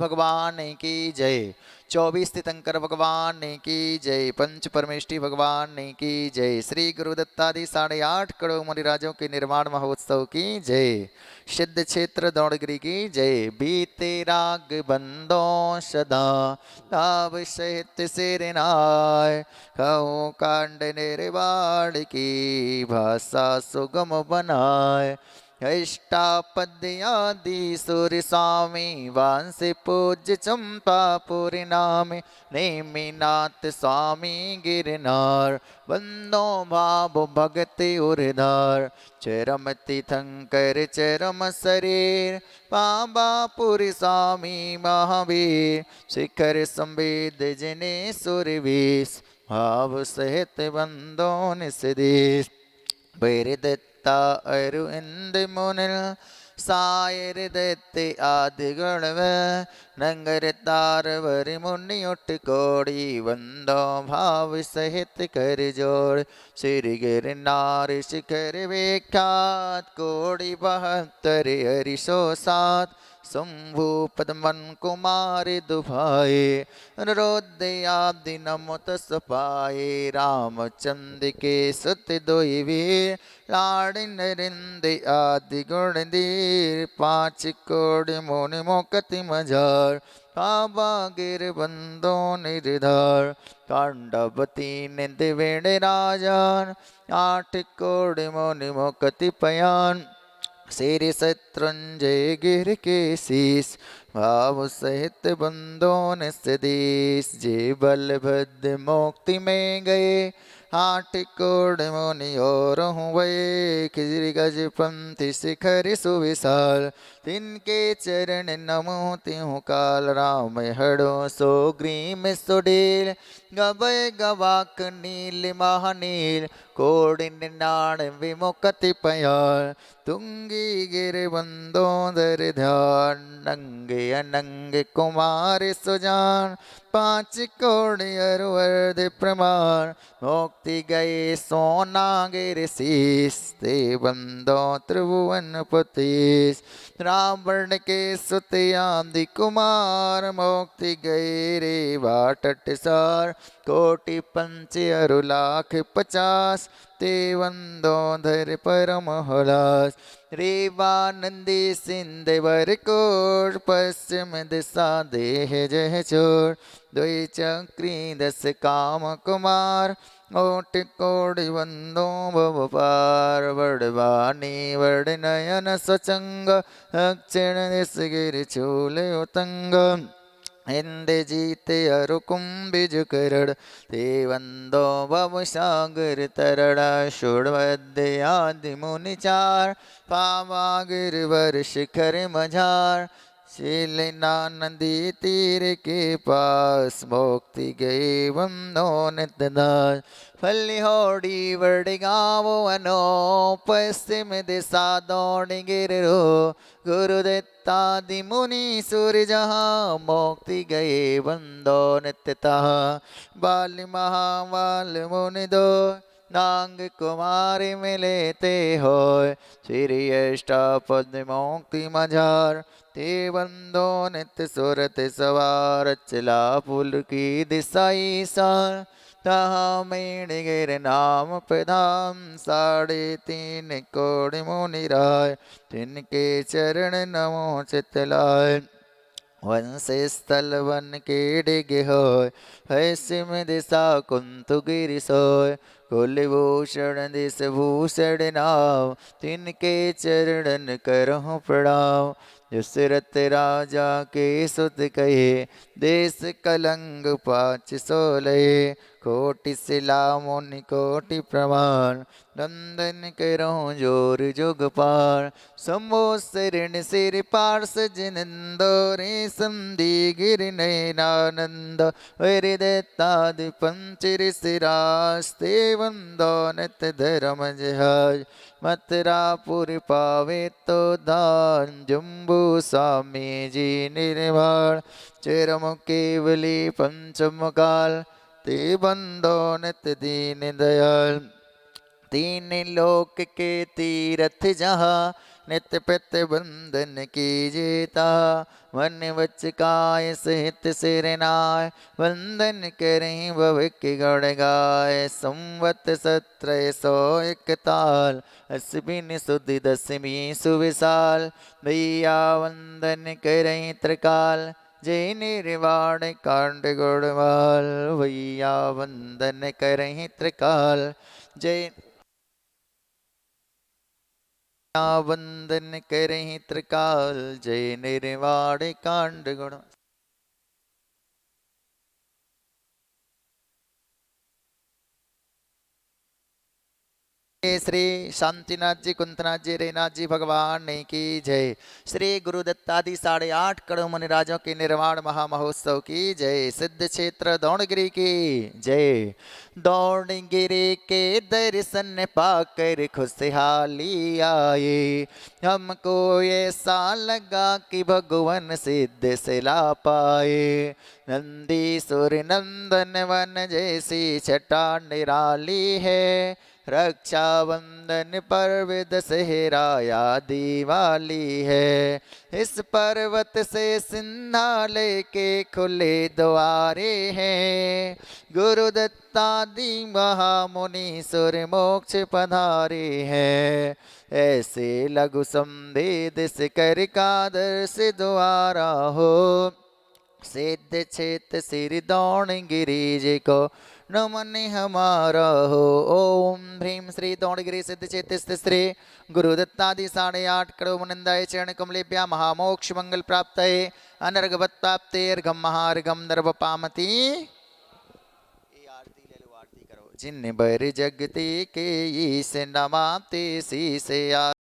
भगवान की जय। 24 तीर्थंकर भगवान की जय। पंच परमेष्टि भगवान की जय। श्री गुरु दत्तादि 8.5 करोड़ मुनिराजों के निर्माण महोत्सव की जय। सिद्ध क्षेत्र दौड़गिरी की जय। बीते राग बंदों सदा ताव सहित सिरनाय कहो कांड निर्वाण की भाषा सुगम बनाए। अष्टापद्यादि सुर स्वामी वांसी पूज्य चंपापुरी नाम नेमिनाथ स्वामी गिरनार बंदो भाव भगति उर्धार चरम तीर्थंकर चरम शरीर पाबापुरी स्वामी महावीर शिखर संवेद जिने सुरवीस भाव सहित बंदो निसदेश वैरदत्ता अरुंद मुनिल सायर दत्ते आदि गणव नंगर तार वरि मुनि उठ कोड़ी वंदो भाव सहित कर जोड़ श्री गिरनार शिखर विख्यात कोड़ी 72 हरिशो सात शंभु पद्मन कुमारी दुभाए अनुरोधयादि नमो तस पाए रामचंद्र के सत्य दोई वीर लाड़ नरिंद आदि गुण दीर 5 कोड़ मोनि मोकति मजार बाबा गिर बंदो निर्धार कांडवती निंद वेण राजान 8 कोड़ मोनि मोकति पयान श्री शत्रुंजय गिर के शीस भाव सहित बंदों ने सदेश जे बलभद्र मुक्ति में गए 8 कोड़ मुनि और हुए खिजरी गज पंथी शिखर सुविशाल तिनके चरण नमो त्यों काल राम हड़ो सो ग्रीम सुडील गभय गवाक नील महानील कोड़ निनाण विमुक्ति पयाल तुंगी गिर बंदोदर ध्यान नंगे अनंग कुमार सुजान 5 कोड़ अरुवर्ध प्रमाण मुक्ति गए सोना गिर शीस ते बंदो त्रिभुवन पतीस रावण के सुतयादि कुमार मुक्ति गए रे वाटट सार कोटि पंच अरु लाख 50 ते वंदो धर परम हलास रेवानंदी सिंधवर कोट पश्चिम दिशा देह जय चोर द्वि चक्री 10 काम कुमार ओट कोड़ि वंदो भव पार वड़वानी वड़ नयन सचंग अक्षण दिस गिर चूल उतंग हिंद जीते अरु कुंभिज करण ते वंदो भव सागर तरण शुणवद्य आदि मुनि चार पावा गिरवर शिखर मझार शिलना नदी तीर के पास मुक्ति गए वंदो नितदास फलिहोड़ी वड़ गावो अनो पश्चिम दिशा दौड़ गिरो गुरुदत्तादि मुनि सूर्य जहाँ मुक्ति गए वंदो नित्यता बाल महाबाल मुनि दो नांग कुमारी मिले ते हो श्री अष्टापद मुक्ति मझार ते वंदो नित्य सुरत सवार चला पुल की दिशाई सार तहाँ मेण गिर नाम प्रधान 3.5 कोड़ मुनि राय तिनके चरण नमो चितलाय वंश स्थल वन के डिग होय पश्चिम दिशा कुंतु गिरि सोय कुलभूषण दिश भूषण नाव तिनके चरणन करहु प्रणाम दशरथ राजा के सुत कहे देश कलंग 5 सोलह कोटि शिला मुनि कोटि प्रमाण नंदन करहु जोर जुग पार समो शरण सिर पार्श जिनंदोरे संधि गिर नयनानंद वैरदत्तादि पंच ऋषिरास्ते वंदो नित धर्म जहाज मथुरापुर पावे तो दान जम्बू स्वामी जी निर्वाण चरम केवली पंचम काल ते बंदो नित दीन दयाल 3 लोक के तीरथ जहाँ नित्य पित्त बंधन की जेता मन वच काय सहित सिर नाय वंदन करें भव के गण गाय संवत सत्रय सौ इकताल अस्बिन सुधि दसवीं सुविशाल भैया वंदन करें त्रिकाल जय निर्वाण कांड गुणवाल भैया वंदन करें त्रिकाल जय वंदन करें त्रिकाल जय निर्वाण कांड गुण श्री शांतिनाथ जी कुंतनाथ जी रेनाथ जी भगवान की जय। श्री गुरुदत्तादि 8.5 करोड़ मुनिराजों के निर्वाण महामहोत्सव की जय। सिद्ध क्षेत्र दौड़गिरी की जय। दौड़गिरी के दर्शन पाकर खुशहाली आए हमको ऐसा लगा कि भगवान सिद्ध से ला पाए नंदीश्वर नंदन वन जैसी छटा निराली है रक्षाबंधन पर्व दशहरा या दिवाली है इस पर्वत से सिंहालय के खुले द्वारे हैं गुरुदत्तादि महामुनि सुर मोक्ष पधारे हैं ऐसे लघु संवेद से कर का दर्श द्वारा हो सिद्ध क्षेत्र श्री दौड़गिरी जी को नमन हमारा हो। ओम ह्रीं श्री दौड़गिरी सिद्ध क्षेत्र श्री गुरुदत्तादि 8.5 करोड़ मुनिंदाय चरण कमलेभ्या महामोक्ष मंगल प्राप्त अनर्घवत प्राप्ते अर्घम महार्घम दर्भ पामती आरती ले लो आरती करो जिन बर जगते के ईस नमाते शीस